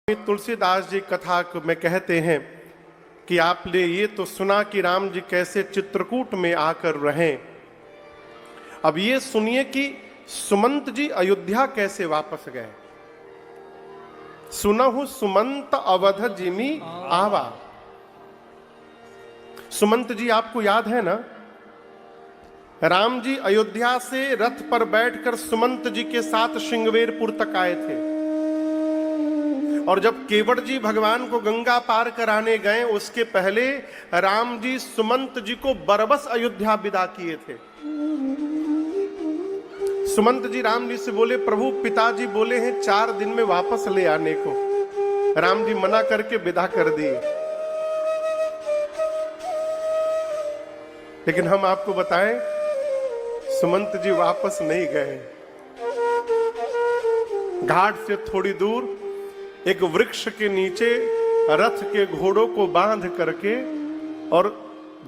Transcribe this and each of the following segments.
तुलसीदास जी कथा में कहते हैं कि आपने ये तो सुना कि राम जी कैसे चित्रकूट में आकर रहें। अब ये सुनिए कि सुमंत जी अयोध्या कैसे वापस गए। सुनहु सुमंत अवध जिमी आवा। सुमंत जी आपको याद है ना, राम जी अयोध्या से रथ पर बैठकर सुमंत जी के साथ श्रृंगवेरपुर तक आए थे। और जब केवट जी भगवान को गंगा पार कराने गए, उसके पहले राम जी सुमंत जी को बरबस अयोध्या विदा किए थे। सुमंत जी राम जी से बोले, प्रभु पिताजी बोले हैं 4 दिन में वापस ले आने को। राम जी मना करके विदा कर दिए। लेकिन हम आपको बताएं, सुमंत जी वापस नहीं गए। घाट से थोड़ी दूर एक वृक्ष के नीचे रथ के घोड़ों को बांध करके और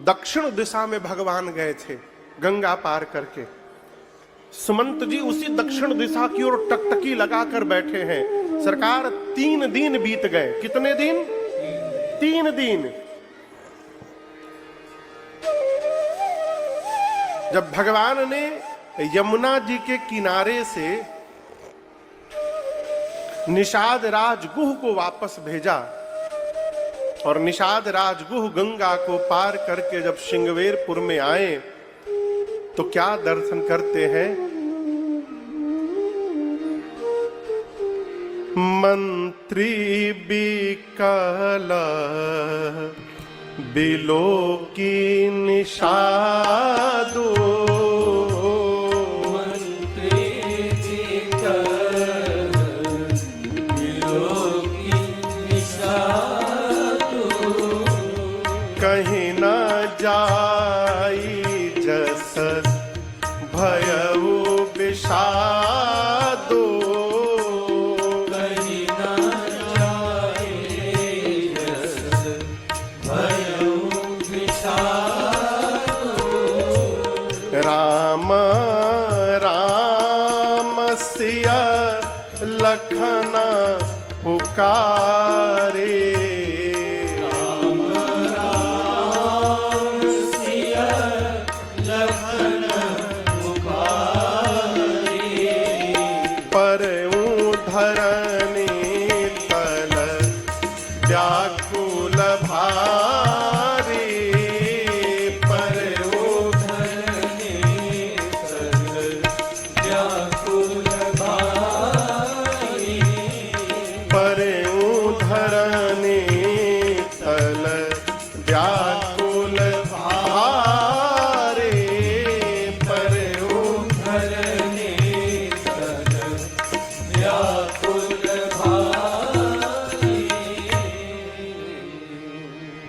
दक्षिण दिशा में भगवान गए थे गंगा पार करके। सुमंत जी उसी दक्षिण दिशा की ओर टकटकी लगाकर बैठे हैं। सरकार 3 दिन बीत गए। कितने दिन? 3 दिन। जब भगवान ने यमुना जी के किनारे से निषाद राजगुह को वापस भेजा और निषाद राजगुह गंगा को पार करके जब श्रृंगवेरपुर में आए तो क्या दर्शन करते हैं? मंत्री बिकला बिलो की निषादो। कहीं न जाई जस भयउ विषादो। कहीं न जाई जस भयउ विषादो। राम राम सिया लखन पुकारे।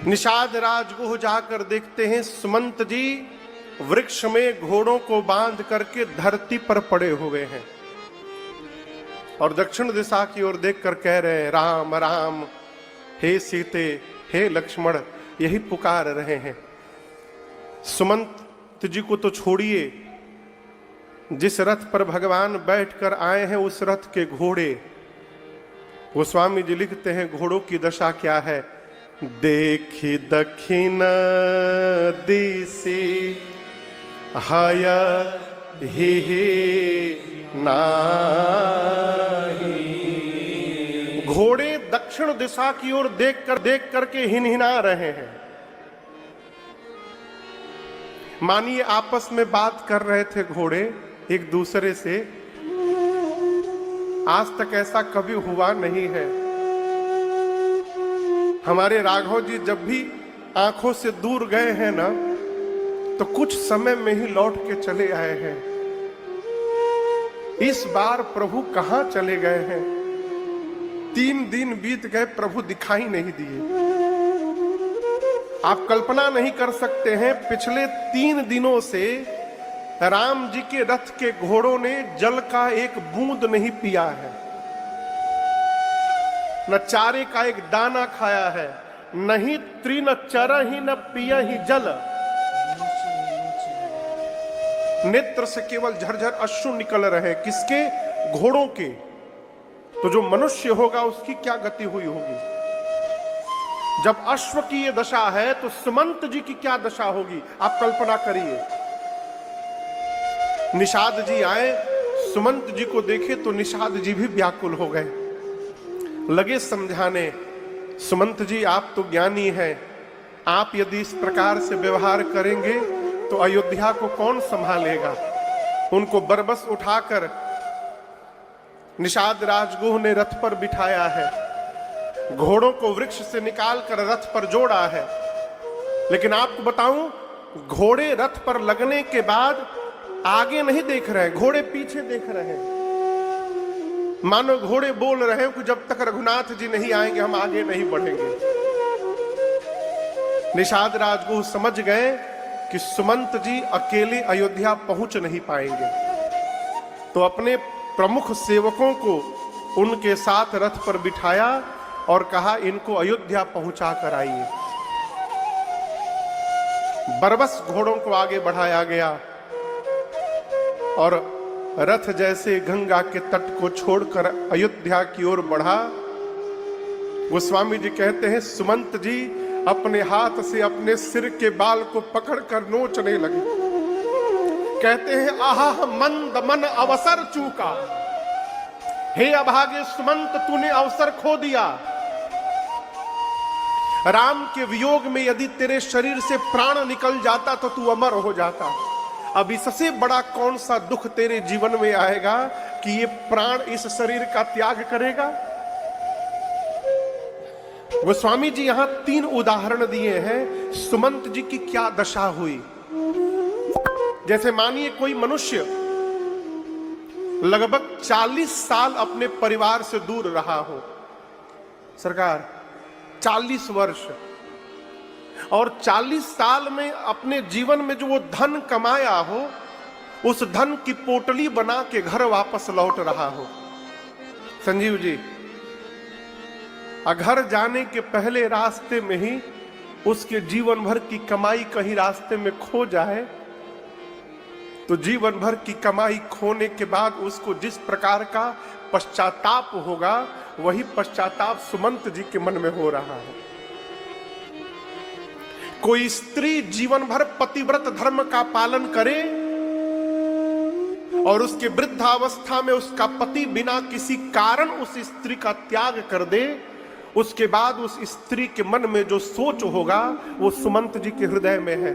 निषाद राजगुह जाकर देखते हैं सुमंत जी वृक्ष में घोड़ों को बांध करके धरती पर पड़े हुए हैं और दक्षिण दिशा की ओर देखकर कह रहे हैं, राम राम, हे सीते, हे लक्ष्मण, यही पुकार रहे हैं। सुमंत जी को तो छोड़िए, जिस रथ पर भगवान बैठकर आए हैं उस रथ के घोड़े, गोस्वामी जी लिखते हैं घोड़ों की दशा क्या है। देखी दक्षिण दिशि हय ही नाही। घोड़े दक्षिण दिशा की ओर देख करके हिनहिना रहे हैं। मानिए आपस में बात कर रहे थे घोड़े एक दूसरे से। आज तक ऐसा कभी हुआ नहीं है। हमारे राघव जी जब भी आंखों से दूर गए हैं ना, तो कुछ समय में ही लौट के चले आए हैं। इस बार प्रभु कहां चले गए हैं? 3 दिन बीत गए, प्रभु दिखाई नहीं दिए। आप कल्पना नहीं कर सकते हैं, पिछले 3 दिनों से राम जी के रथ के घोड़ों ने जल का एक बूंद नहीं पिया है, न चारे का एक दाना खाया है, नहीं तृण चर ही न पिया ही जल। नेत्र से केवल झरझर अश्रु निकल रहे। किसके? घोड़ों के। तो जो मनुष्य होगा उसकी क्या गति हुई होगी। जब अश्व की ये दशा है तो सुमंत जी की क्या दशा होगी, आप कल्पना करिए। निषाद जी आए, सुमंत जी को देखे तो निषाद जी भी व्याकुल हो गए, लगे समझाने, सुमंत जी आप तो ज्ञानी हैं, आप यदि इस प्रकार से व्यवहार करेंगे तो अयोध्या को कौन संभालेगा। उनको बरबस उठाकर निषाद राजगुह ने रथ पर बिठाया है, घोड़ों को वृक्ष से निकालकर रथ पर जोड़ा है। लेकिन आपको बताऊं, घोड़े रथ पर लगने के बाद आगे नहीं देख रहे हैं, घोड़े पीछे देख रहे हैं। मानो घोड़े बोल रहे हैं कि जब तक रघुनाथ जी नहीं आएंगे हम आगे नहीं बढ़ेंगे। निषाद राजगुह समझ गए कि सुमंत जी अकेले अयोध्या पहुंच नहीं पाएंगे, तो अपने प्रमुख सेवकों को उनके साथ रथ पर बिठाया और कहा इनको अयोध्या पहुंचा कर आइए। बरबस घोड़ों को आगे बढ़ाया गया और रथ जैसे गंगा के तट को छोड़कर अयोध्या की ओर बढ़ा। गोस्वामी जी कहते हैं सुमंत जी अपने हाथ से अपने सिर के बाल को पकड़कर नोचने लगे। कहते हैं आहा मंद मन अवसर चूका, हे अभागे सुमंत तूने अवसर खो दिया। राम के वियोग में यदि तेरे शरीर से प्राण निकल जाता तो तू अमर हो जाता। अब इससे बड़ा कौन सा दुख तेरे जीवन में आएगा कि ये प्राण इस शरीर का त्याग करेगा। गोस्वामी जी यहां 3 उदाहरण दिए हैं सुमंत जी की क्या दशा हुई। जैसे मानिए कोई मनुष्य लगभग 40 साल अपने परिवार से दूर रहा हो, सरकार 40 वर्ष, और 40 साल में अपने जीवन में जो वो धन कमाया हो उस धन की पोटली बना के घर वापस लौट रहा हो। संजीव जी, घर जाने के पहले रास्ते में ही उसके जीवन भर की कमाई कहीं रास्ते में खो जाए तो जीवन भर की कमाई खोने के बाद उसको जिस प्रकार का पश्चाताप होगा वही पश्चाताप सुमंत जी के मन में हो रहा है। कोई स्त्री जीवन भर पतिव्रत धर्म का पालन करे और उसके वृद्धावस्था में उसका पति बिना किसी कारण उस स्त्री का त्याग कर दे, उसके बाद उस स्त्री के मन में जो सोच होगा वो सुमंत जी के हृदय में है।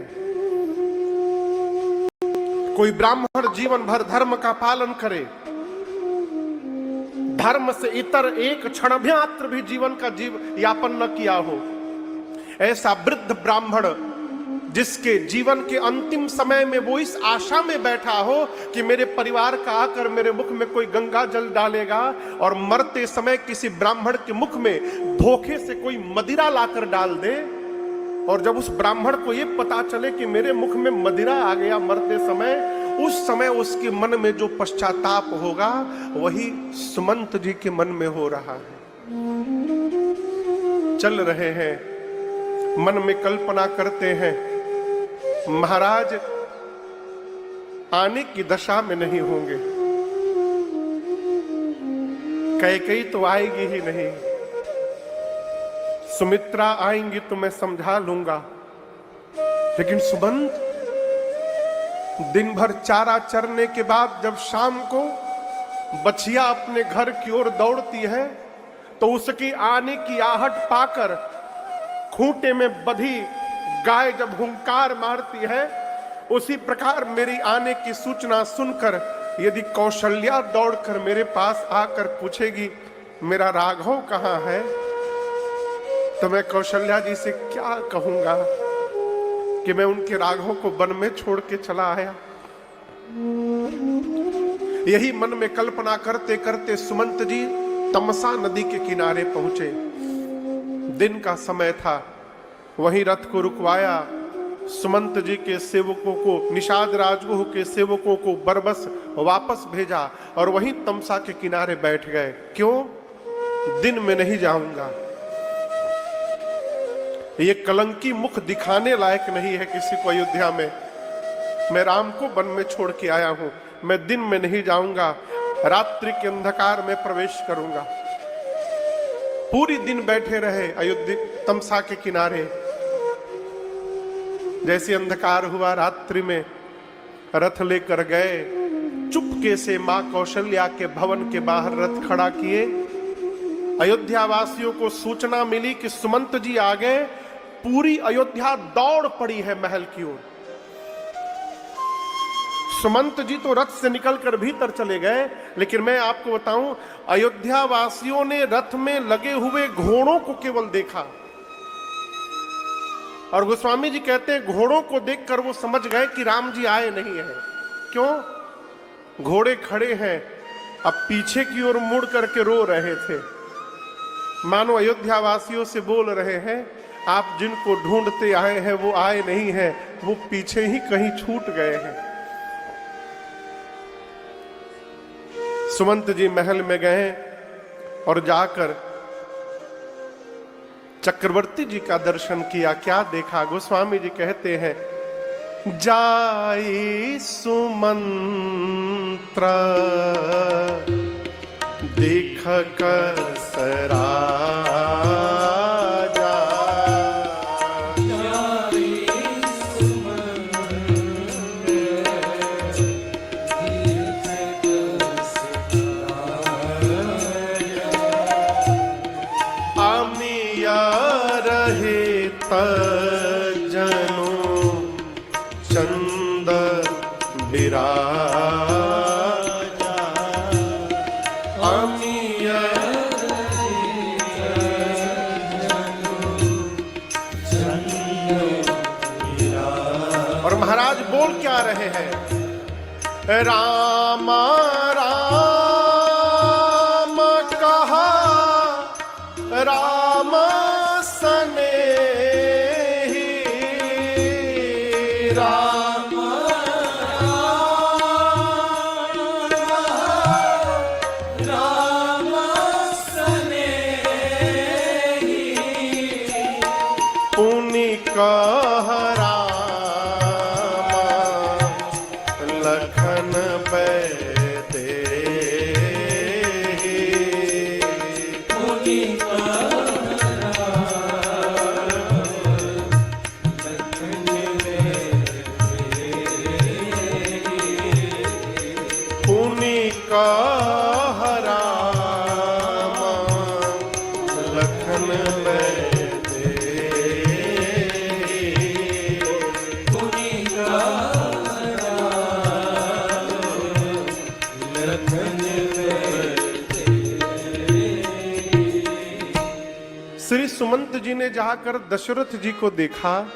कोई ब्राह्मण जीवन भर धर्म का पालन करे, धर्म से इतर एक क्षण मात्र भी जीवन का यापन न किया हो, ऐसा वृद्ध ब्राह्मण जिसके जीवन के अंतिम समय में वो इस आशा में बैठा हो कि मेरे परिवार का आकर मेरे मुख में कोई गंगा जल डालेगा, और मरते समय किसी ब्राह्मण के मुख में धोखे से कोई मदिरा लाकर डाल दे, और जब उस ब्राह्मण को ये पता चले कि मेरे मुख में मदिरा आ गया मरते समय, उस समय उसके मन में जो पश्चाताप होगा वही सुमंत जी के मन में हो रहा है। चल रहे हैं, मन में कल्पना करते हैं महाराज आने की दशा में नहीं होंगे, कैकेयी तो आएगी ही नहीं, सुमित्रा आएंगी तो मैं समझा लूंगा, लेकिन सुमंत दिन भर चारा चरने के बाद जब शाम को बछिया अपने घर की ओर दौड़ती है तो उसकी आने की आहट पाकर खूंटे में बधी गाय जब हुंकार मारती है, उसी प्रकार मेरी आने की सूचना सुनकर यदि कौशल्या दौड़कर मेरे पास आकर पूछेगी मेरा राघव कहाँ है, तो मैं कौशल्या जी से क्या कहूंगा कि मैं उनके राघव को वन में छोड़ के चला आया। यही मन में कल्पना करते करते सुमंत जी तमसा नदी के किनारे पहुंचे। दिन का समय था, वहीं रथ को रुकवाया, सुमंत जी के सेवकों को, निषाद राजगुह के सेवकों को बरबस वापस भेजा और वहीं तमसा के किनारे बैठ गए। क्यों? दिन में नहीं जाऊंगा, ये कलंकी मुख दिखाने लायक नहीं है किसी को अयोध्या में। मैं राम को वन में छोड़ के आया हूं, मैं दिन में नहीं जाऊंगा। रात्रि के अंधकार में प्रवेश करूंगा। पूरी दिन बैठे रहे अयोध्या तमसा के किनारे। जैसे अंधकार हुआ रात्रि में रथ लेकर गए, चुपके से मां कौशल्या के भवन के बाहर रथ खड़ा किए। अयोध्या वासियों को सूचना मिली कि सुमंत जी आ गए। पूरी अयोध्या दौड़ पड़ी है महल की ओर। सुमंत जी तो रथ से निकलकर भीतर चले गए, लेकिन मैं आपको बताऊं, अयोध्या वासियों ने रथ में लगे हुए घोड़ों को केवल देखा। और गोस्वामी जी कहते हैं घोड़ों को देखकर वो समझ गए कि राम जी आए नहीं हैं। क्यों? घोड़े खड़े हैं, अब पीछे की ओर मुड़ करके रो रहे थे, मानो अयोध्या वासियों से बोल रहे हैं आप जिनको ढूंढते आए हैं वो आए नहीं हैं, वो पीछे ही कहीं छूट गए हैं। सुमंत जी महल में गए और जाकर चक्रवर्ती जी का दर्शन किया। क्या देखा? गोस्वामी जी कहते हैं जाई सुमंत्र देख कसरा जनो चंद विराजा अमिय। और महाराज बोल क्या रहे हैं? राम राम कहा राम सने कह राम लखन बैदे पुनि कह राम लखन श्री सुमंत जी ने जाकर दशरथ जी को देखा।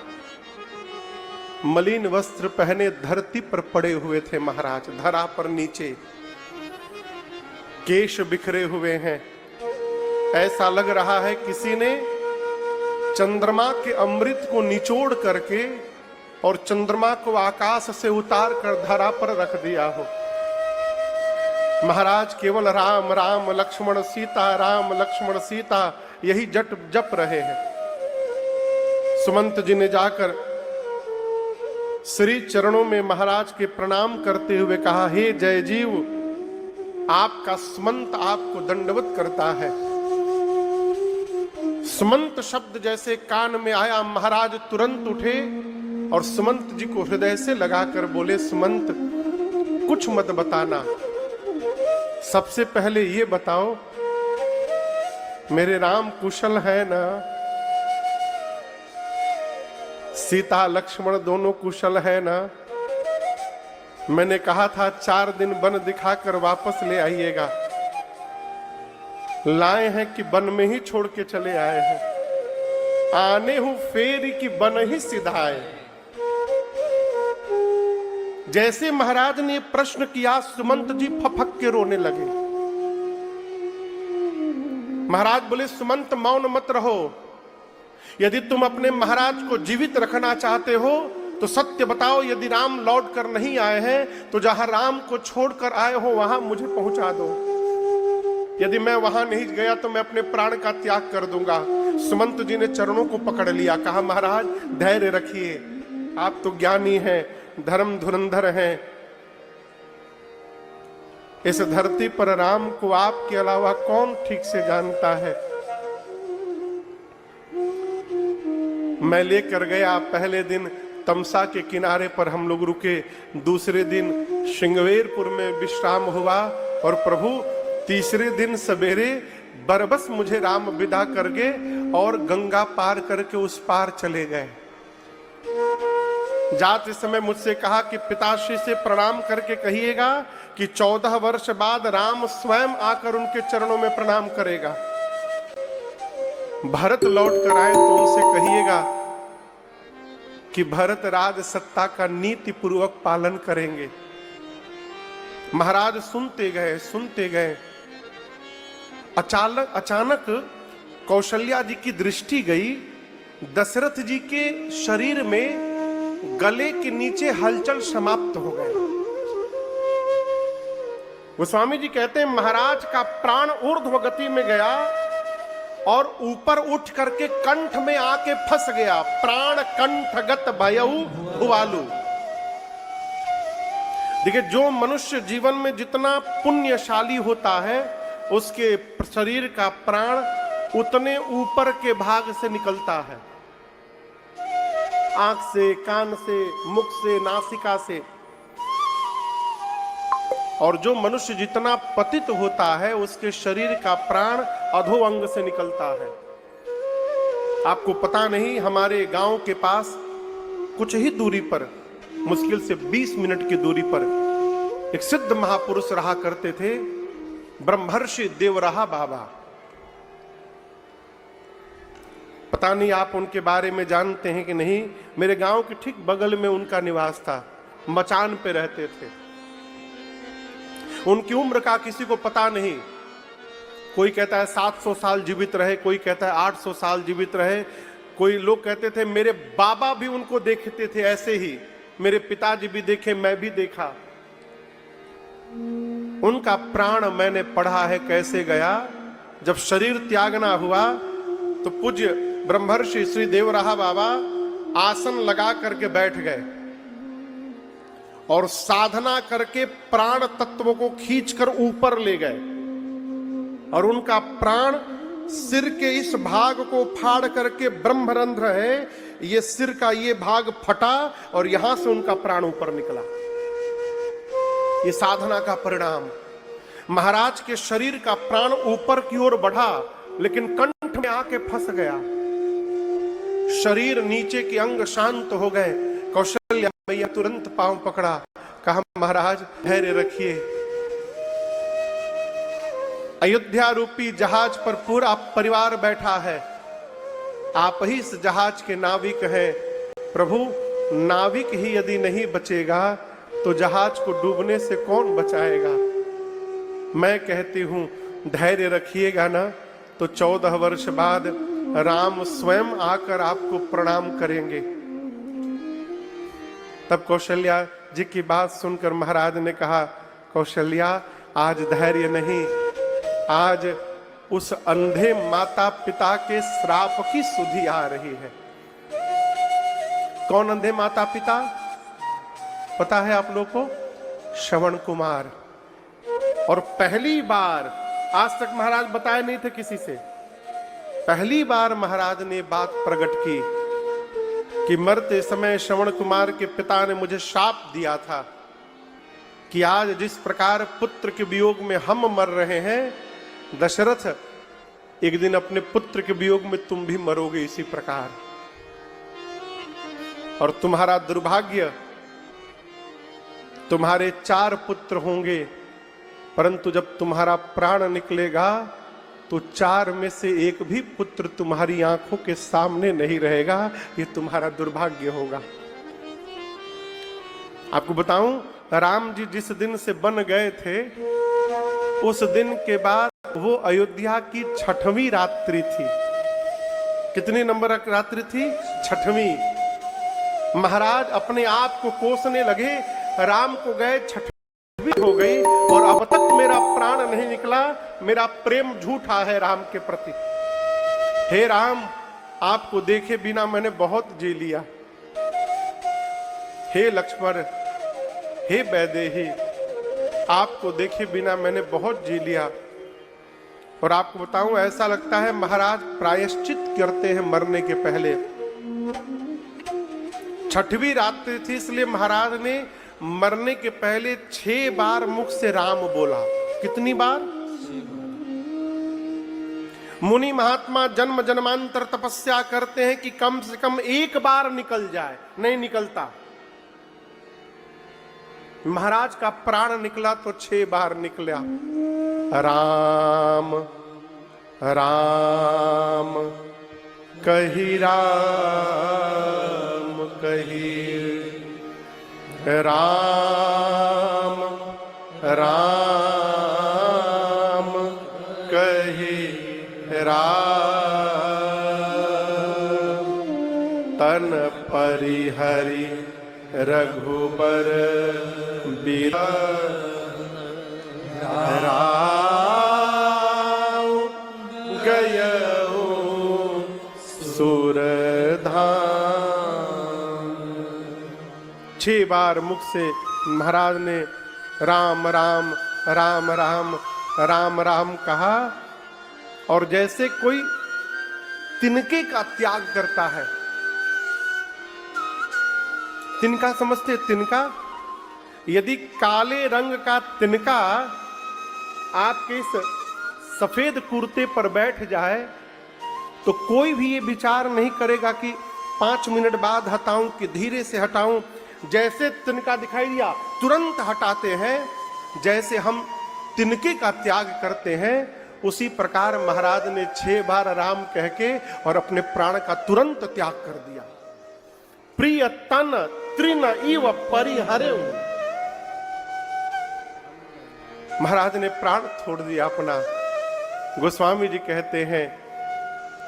मलिन वस्त्र पहने धरती पर पड़े हुए थे महाराज, धरा पर नीचे केश बिखरे हुए हैं। ऐसा लग रहा है किसी ने चंद्रमा के अमृत को निचोड़ करके और चंद्रमा को आकाश से उतार कर धरा पर रख दिया हो। महाराज केवल राम राम लक्ष्मण सीता, राम लक्ष्मण सीता यही जप रहे हैं। सुमंत जी ने जाकर श्री चरणों में महाराज के प्रणाम करते हुए कहा, हे जय जीव, आपका सुमंत आपको दंडवत करता है। सुमंत शब्द जैसे कान में आया, महाराज तुरंत उठे और सुमंत जी को हृदय से लगाकर बोले, सुमंत कुछ मत बताना, सबसे पहले ये बताओ मेरे राम कुशल है ना? सीता लक्ष्मण दोनों कुशल है ना? मैंने कहा था 4 दिन वन दिखाकर वापस ले आइएगा, लाए हैं कि वन में ही छोड़ के चले आए हैं। आने हूं फेरी की वन ही सिधाए। जैसे महाराज ने प्रश्न किया, सुमंत जी फफक के रोने लगे। महाराज बोले, सुमंत मौन मत रहो। यदि तुम अपने महाराज को जीवित रखना चाहते हो तो सत्य बताओ, यदि राम लौट कर नहीं आए हैं तो जहां राम को छोड़कर आए हो वहां मुझे पहुंचा दो। यदि मैं वहां नहीं गया तो मैं अपने प्राण का त्याग कर दूंगा। सुमंत जी ने चरणों को पकड़ लिया, कहा महाराज धैर्य रखिए, आप तो ज्ञानी हैं, धर्म धुरंधर हैं। इस धरती पर राम को आपके अलावा कौन ठीक से जानता है। मैं लेकर गया, पहले दिन तमसा के किनारे पर हम लोग रुके, दूसरे दिन श्रृंगवेरपुर में विश्राम हुआ, और प्रभु तीसरे दिन सवेरे बरबस मुझे राम विदा कर गए और गंगा पार करके उस पार चले गए। जाते समय मुझसे कहा कि पिताश्री से प्रणाम करके कहिएगा कि 14 वर्ष बाद राम स्वयं आकर उनके चरणों में प्रणाम करेगा। भरत लौट कर आए तो उनसे कहिएगा कि भरत राज सत्ता का नीति पूर्वक पालन करेंगे। महाराज सुनते गए। अचानक कौशल्या जी की दृष्टि गई, दशरथ जी के शरीर में गले के नीचे हलचल समाप्त हो गए। गोस्वामी जी कहते हैं महाराज का प्राण ऊर्ध्व गति में गया और ऊपर उठ करके कंठ में आके फंस गया। प्राण कंठगत भयउ भुवालु। देखिए, जो मनुष्य जीवन में जितना पुण्यशाली होता है उसके शरीर का प्राण उतने ऊपर के भाग से निकलता है, आंख से, कान से, मुख से, नासिका से। और जो मनुष्य जितना पतित होता है उसके शरीर का प्राण अधो अंग से निकलता है। आपको पता नहीं, हमारे गांव के पास कुछ ही दूरी पर, मुश्किल से 20 मिनट की दूरी पर एक सिद्ध महापुरुष रहा करते थे, ब्रह्मर्षि देवराहा बाबा। पता नहीं आप उनके बारे में जानते हैं कि नहीं। मेरे गांव के ठीक बगल में उनका निवास था, मचान पे रहते थे। उनकी उम्र का किसी को पता नहीं। कोई कहता है 700 साल जीवित रहे, कोई कहता है 800 साल जीवित रहे। कोई लोग कहते थे मेरे बाबा भी उनको देखते थे ऐसे ही, मेरे पिताजी भी देखे, मैं भी देखा। उनका प्राण मैंने पढ़ा है कैसे गया। जब शरीर त्यागना हुआ तो पूज्य ब्रह्मर्षि श्री देवराहा बाबा आसन लगा करके बैठ गए और साधना करके प्राण तत्व को खींचकर ऊपर ले गए, और उनका प्राण सिर के इस भाग को फाड़ करके ब्रह्मरंध्र है, ये सिर का ये भाग फटा और यहां से उनका प्राण ऊपर निकला। ये साधना का परिणाम। महाराज के शरीर का प्राण ऊपर की ओर बढ़ा लेकिन कंठ में आके फंस गया। शरीर नीचे के अंग शांत हो गए। कौशल्या मैया तुरंत पांव पकड़ा, कहा महाराज धैर्य रखिए। अयोध्या रूपी जहाज पर पूरा परिवार बैठा है, आप ही इस जहाज के नाविक हैं। प्रभु, नाविक ही यदि नहीं बचेगा तो जहाज को डूबने से कौन बचाएगा। मैं कहती हूं धैर्य रखिएगा ना, तो 14 वर्ष बाद राम स्वयं आकर आपको प्रणाम करेंगे। तब कौशल्या जी की बात सुनकर महाराज ने कहा, कौशल्या आज धैर्य नहीं, आज उस अंधे माता पिता के श्राप की सुधि आ रही है। कौन अंधे माता पिता पता है आप लोग को? श्रवण कुमार। और पहली बार, आज तक महाराज बताए नहीं थे किसी से, पहली बार महाराज ने बात प्रकट की कि मरते समय श्रवण कुमार के पिता ने मुझे शाप दिया था कि आज जिस प्रकार पुत्र के वियोग में हम मर रहे हैं, दशरथ एक दिन अपने पुत्र के वियोग में तुम भी मरोगे इसी प्रकार। और तुम्हारा दुर्भाग्य, तुम्हारे 4 पुत्र होंगे, परंतु जब तुम्हारा प्राण निकलेगा तो 4 में से एक भी पुत्र तुम्हारी आंखों के सामने नहीं रहेगा। ये तुम्हारा दुर्भाग्य होगा। आपको बताऊं, राम जी जिस दिन से बन गए थे उस दिन के बाद वो अयोध्या की 6वीं रात्रि थी। कितनी नंबर रात्रि थी? 6वीं। महाराज अपने आप को कोसने लगे, राम को गए 6वीं हो गई और अब तक मेरा प्राण नहीं निकला। मेरा प्रेम झूठा है राम के प्रति। हे राम, आपको देखे बिना मैंने बहुत जी लिया। हे लक्ष्मण, हे वैदेही, आपको देखे बिना मैंने बहुत जी लिया। और आपको बताऊं, ऐसा लगता है महाराज प्रायश्चित करते हैं मरने के पहले। छठवीं रात्रि थी, इसलिए महाराज ने मरने के पहले 6 बार मुख से राम बोला। कितनी बार? मुनि महात्मा जन्म जन्मांतर तपस्या करते हैं कि कम से कम 1 बार निकल जाए, नहीं निकलता। महाराज का प्राण निकला तो 6 बार निकला। राम राम कही, राम कही, राम राम कही, राम तन परिहरि रघुबर बीरा, राम गयो सुरधाम। 6 बार मुख से महाराज ने राम राम राम राम राम राम कहा। और जैसे कोई तिनके का त्याग करता है, तिनका समझते? तिनका, यदि काले रंग का तिनका आपके इस सफेद कुर्ते पर बैठ जाए तो कोई भी ये विचार नहीं करेगा कि 5 मिनट बाद हटाऊं कि धीरे से हटाऊं। जैसे तिनका दिखाई दिया तुरंत हटाते हैं। जैसे हम तिनके का त्याग करते हैं, उसी प्रकार महाराज ने 6 बार राम कह के और अपने प्राण का तुरंत त्याग कर दिया। प्रिय तन तृण इव परिहरे, महाराज ने प्राण छोड़ दिया अपना। गोस्वामी जी कहते हैं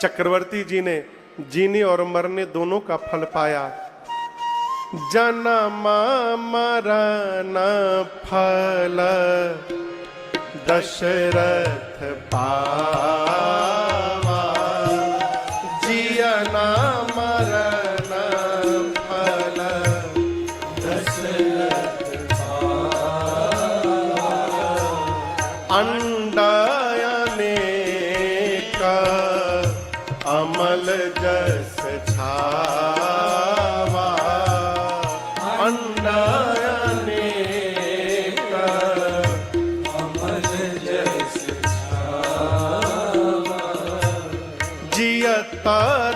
चक्रवर्ती जी ने जीने और मरने दोनों का फल पाया। जन्म मरण फल दशरथ पावा, जियना मरण फल दशरथ पावा, अंडयने का अमल जस छावा, अंडयने का अमल जस छावा, जियत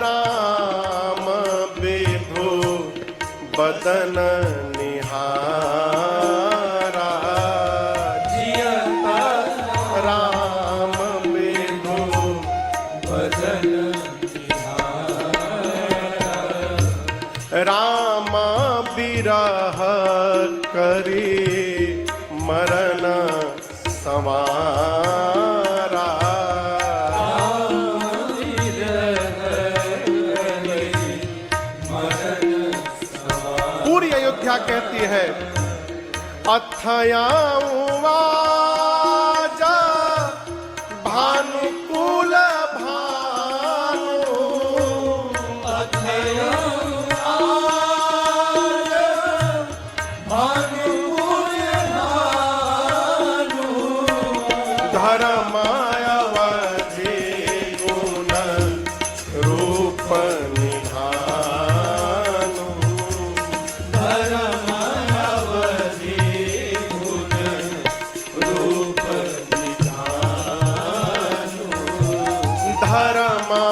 राम विभु बदन निहारा, जियत राम विभु बदन राम बिरह करी मरण संवारा, पूरी अयोध्या कहती है अथयावाजा भानुकुल भानु, धर्मायवधि गुण रूप निधानु, धर्मायवधि गुण रूप निधानु, धर्मा